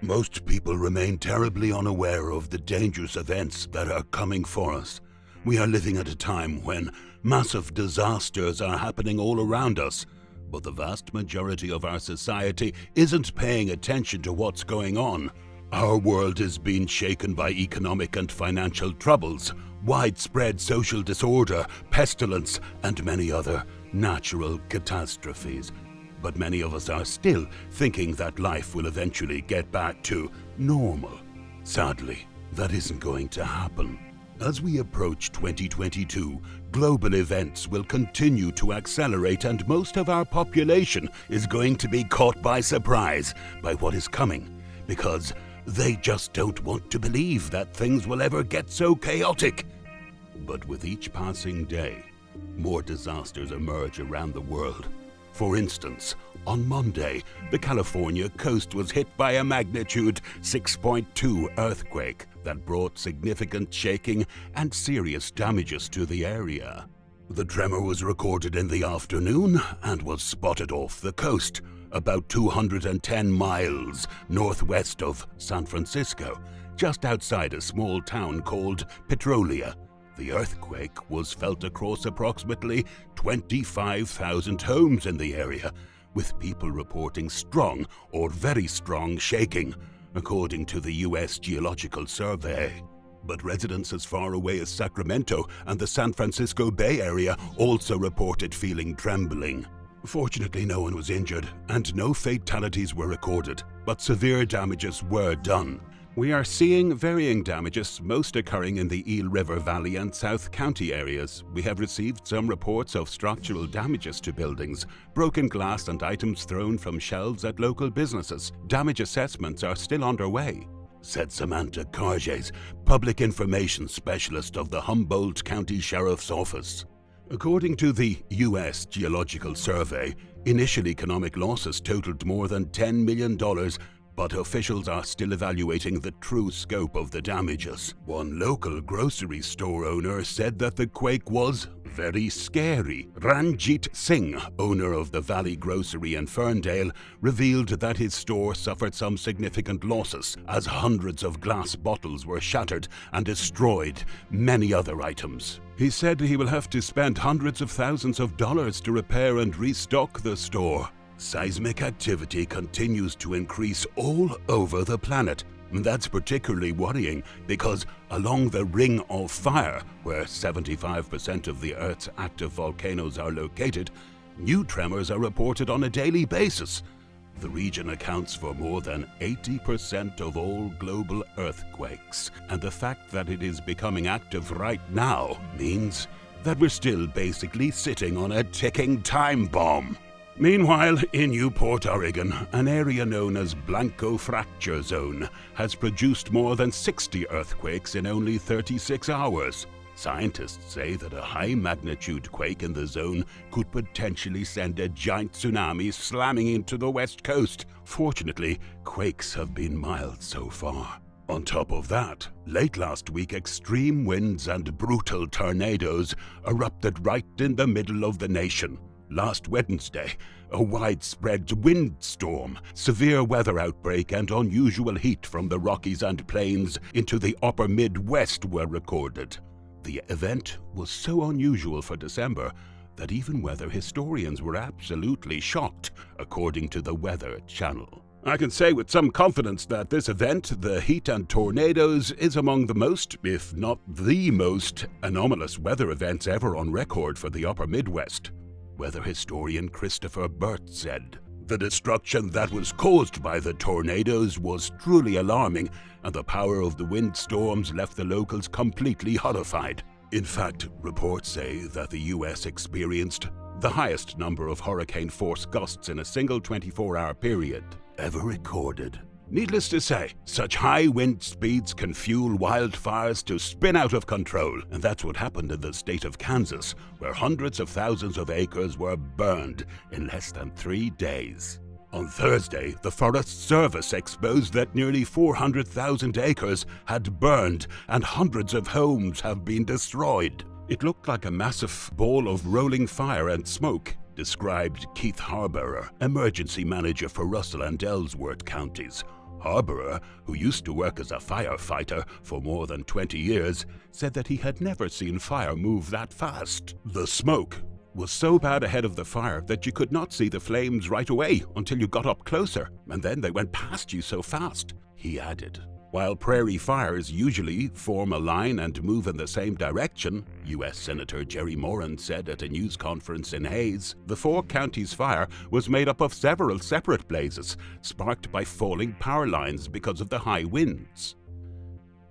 Most people remain terribly unaware of the dangerous events that are coming for us. We are living at a time when massive disasters are happening all around us, but the vast majority of our society isn't paying attention to what's going on. Our world is being shaken by economic and financial troubles, widespread social disorder, pestilence, and many other natural catastrophes. But many of us are still thinking that life will eventually get back to normal. Sadly, that isn't going to happen. As we approach 2022, global events will continue to accelerate, and most of our population is going to be caught by surprise by what is coming, because they just don't want to believe that things will ever get so chaotic. But with each passing day, more disasters emerge around the world. For instance, on Monday, the California coast was hit by a magnitude 6.2 earthquake that brought significant shaking and serious damages to the area. The tremor was recorded in the afternoon and was spotted off the coast, about 210 miles northwest of San Francisco, just outside a small town called Petrolia. The earthquake was felt across approximately 25,000 homes in the area, with people reporting strong or very strong shaking, according to the U.S. Geological Survey. But residents as far away as Sacramento and the San Francisco Bay Area also reported feeling trembling. Fortunately, no one was injured and no fatalities were recorded, but severe damages were done. We are seeing varying damages, most occurring in the Eel River Valley and South County areas. We have received some reports of structural damages to buildings, broken glass and items thrown from shelves at local businesses. Damage assessments are still underway, said Samantha Carges, public information specialist of the Humboldt County Sheriff's Office. According to the U.S. Geological Survey, initial economic losses totaled more than $10 million, but officials are still evaluating the true scope of the damages. One local grocery store owner said that the quake was very scary. Ranjit Singh, owner of the Valley Grocery in Ferndale, revealed that his store suffered some significant losses as hundreds of glass bottles were shattered and destroyed many other items. He said he will have to spend hundreds of thousands of dollars to repair and restock the store. Seismic activity continues to increase all over the planet. That's particularly worrying because along the Ring of Fire, where 75% of the Earth's active volcanoes are located, new tremors are reported on a daily basis. The region accounts for more than 80% of all global earthquakes, and the fact that it is becoming active right now means that we're still basically sitting on a ticking time bomb. Meanwhile, in Newport, Oregon, an area known as Blanco Fracture Zone has produced more than 60 earthquakes in only 36 hours. Scientists say that a high-magnitude quake in the zone could potentially send a giant tsunami slamming into the west coast. Fortunately, quakes have been mild so far. On top of that, late last week, extreme winds and brutal tornadoes erupted right in the middle of the nation. Last Wednesday, a widespread windstorm, severe weather outbreak, and unusual heat from the Rockies and Plains into the upper Midwest were recorded. The event was so unusual for December that even weather historians were absolutely shocked, according to the Weather Channel. I can say with some confidence that this event, the heat and tornadoes, is among the most, if not the most, anomalous weather events ever on record for the upper Midwest. Weather historian Christopher Burt said, "The destruction that was caused by the tornadoes was truly alarming, and the power of the windstorms left the locals completely horrified." In fact, reports say that the U.S. experienced the highest number of hurricane-force gusts in a single 24-hour period ever recorded. Needless to say, such high wind speeds can fuel wildfires to spin out of control, and that's what happened in the state of Kansas, where hundreds of thousands of acres were burned in less than 3 days. On Thursday, the Forest Service exposed that nearly 400,000 acres had burned and hundreds of homes have been destroyed. It looked like a massive ball of rolling fire and smoke, described Keith Harberer, emergency manager for Russell and Ellsworth counties. Harborer, who used to work as a firefighter for more than 20 years, said that he had never seen fire move that fast. The smoke was so bad ahead of the fire that you could not see the flames right away until you got up closer, and then they went past you so fast, he added. While prairie fires usually form a line and move in the same direction, U.S. Senator Jerry Moran said at a news conference in Hays, the Four Counties fire was made up of several separate blazes, sparked by falling power lines because of the high winds.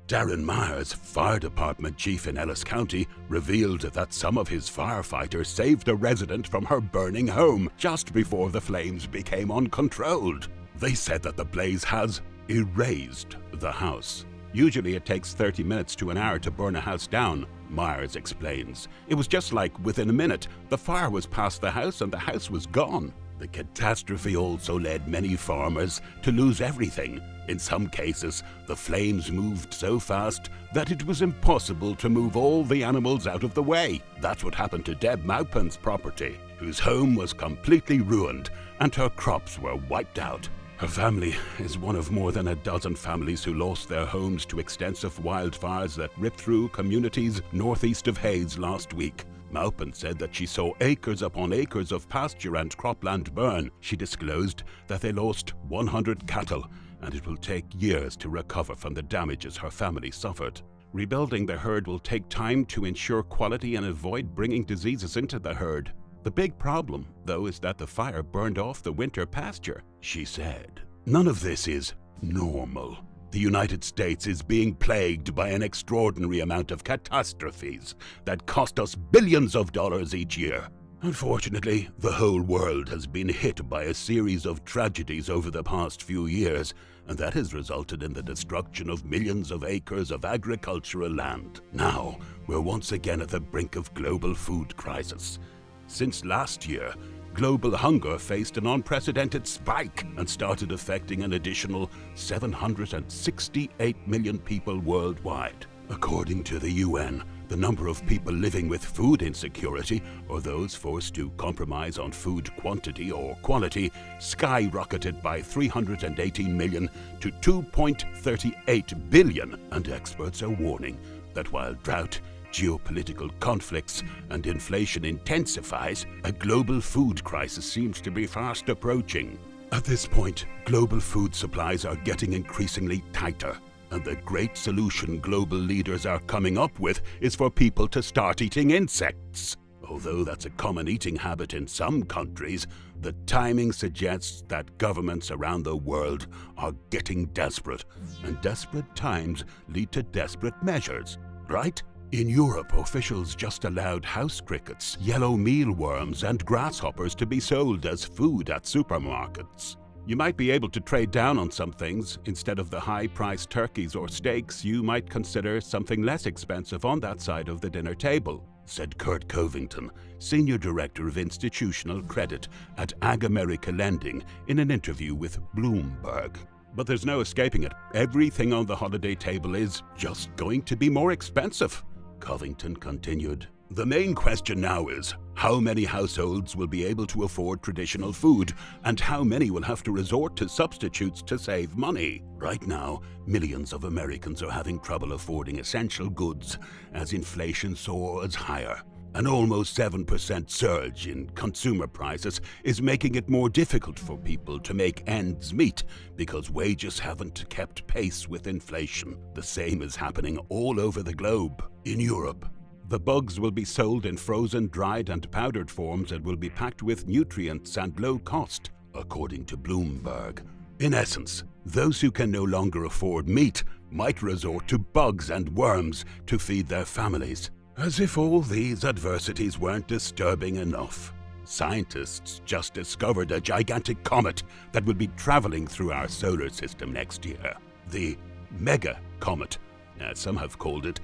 Darren Myers, fire department chief in Ellis County, revealed that some of his firefighters saved a resident from her burning home just before the flames became uncontrolled. They said that the blaze has erased the house. Usually it takes 30 minutes to an hour to burn a house down, Myers explains. It was just like within a minute, the fire was past the house and the house was gone. The catastrophe also led many farmers to lose everything. In some cases, the flames moved so fast that it was impossible to move all the animals out of the way. That's what happened to Deb Maupin's property, whose home was completely ruined and her crops were wiped out. Her family is one of more than a dozen families who lost their homes to extensive wildfires that ripped through communities northeast of Hays last week. Maupin said that she saw acres upon acres of pasture and cropland burn. She disclosed that they lost 100 cattle, and it will take years to recover from the damages her family suffered. Rebuilding the herd will take time to ensure quality and avoid bringing diseases into the herd. The big problem, though, is that the fire burned off the winter pasture, she said. None of this is normal. The United States is being plagued by an extraordinary amount of catastrophes that cost us billions of dollars each year. Unfortunately, the whole world has been hit by a series of tragedies over the past few years, and that has resulted in the destruction of millions of acres of agricultural land. Now, we're once again at the brink of global food crisis. Since last year, global hunger faced an unprecedented spike and started affecting an additional 768 million people worldwide. According to the UN, the number of people living with food insecurity, or those forced to compromise on food quantity or quality, skyrocketed by 318 million to 2.38 billion, and experts are warning that while drought, geopolitical conflicts, and inflation intensifies, a global food crisis seems to be fast approaching. At this point, global food supplies are getting increasingly tighter, and the great solution global leaders are coming up with is for people to start eating insects. Although that's a common eating habit in some countries, the timing suggests that governments around the world are getting desperate, and desperate times lead to desperate measures, right? In Europe, officials just allowed house crickets, yellow mealworms, and grasshoppers to be sold as food at supermarkets. You might be able to trade down on some things. Instead of the high-priced turkeys or steaks, you might consider something less expensive on that side of the dinner table, said Kurt Covington, Senior Director of Institutional Credit at Ag America Lending, in an interview with Bloomberg. But there's no escaping it. Everything on the holiday table is just going to be more expensive, Covington continued. The main question now is, how many households will be able to afford traditional food, and how many will have to resort to substitutes to save money? Right now, millions of Americans are having trouble affording essential goods as inflation soars higher. An almost 7% surge in consumer prices is making it more difficult for people to make ends meet because wages haven't kept pace with inflation. The same is happening all over the globe. In Europe, the bugs will be sold in frozen, dried, and powdered forms and will be packed with nutrients and low cost, according to Bloomberg. In essence, those who can no longer afford meat might resort to bugs and worms to feed their families. As if all these adversities weren't disturbing enough, scientists just discovered a gigantic comet that will be traveling through our solar system next year. The Mega Comet, as some have called it.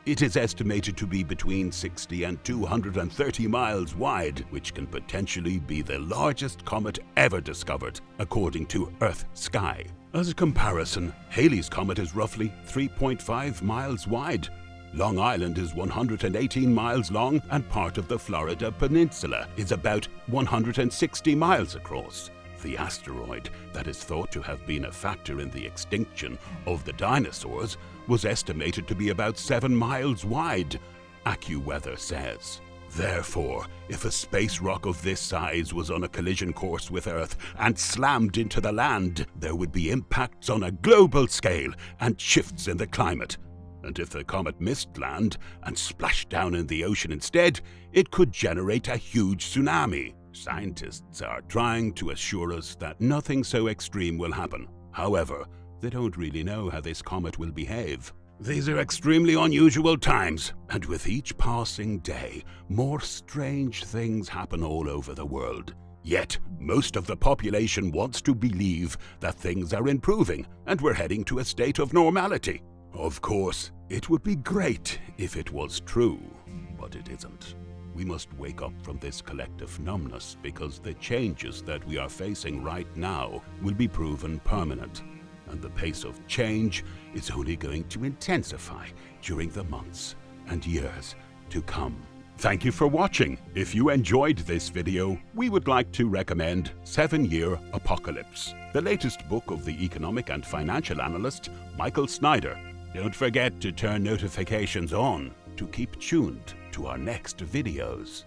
It is estimated to be between 60 and 230 miles wide, which can potentially be the largest comet ever discovered, according to Earth Sky. As a comparison, Halley's Comet is roughly 3.5 miles wide. Long Island is 118 miles long, and part of the Florida Peninsula is about 160 miles across. The asteroid that is thought to have been a factor in the extinction of the dinosaurs was estimated to be about 7 miles wide, AccuWeather says. Therefore, if a space rock of this size was on a collision course with Earth and slammed into the land, there would be impacts on a global scale and shifts in the climate. And if the comet missed land and splashed down in the ocean instead, it could generate a huge tsunami. Scientists are trying to assure us that nothing so extreme will happen. However, they don't really know how this comet will behave. These are extremely unusual times, and with each passing day, more strange things happen all over the world. Yet, most of the population wants to believe that things are improving and we're heading to a state of normality. Of course, it would be great if it was true, but it isn't. We must wake up from this collective numbness because the changes that we are facing right now will be proven permanent. And the pace of change is only going to intensify during the months and years to come. Thank you for watching. If you enjoyed this video, we would like to recommend 7-Year Apocalypse, the latest book of the economic and financial analyst Michael Snyder. Don't forget to turn notifications on to keep tuned to our next videos.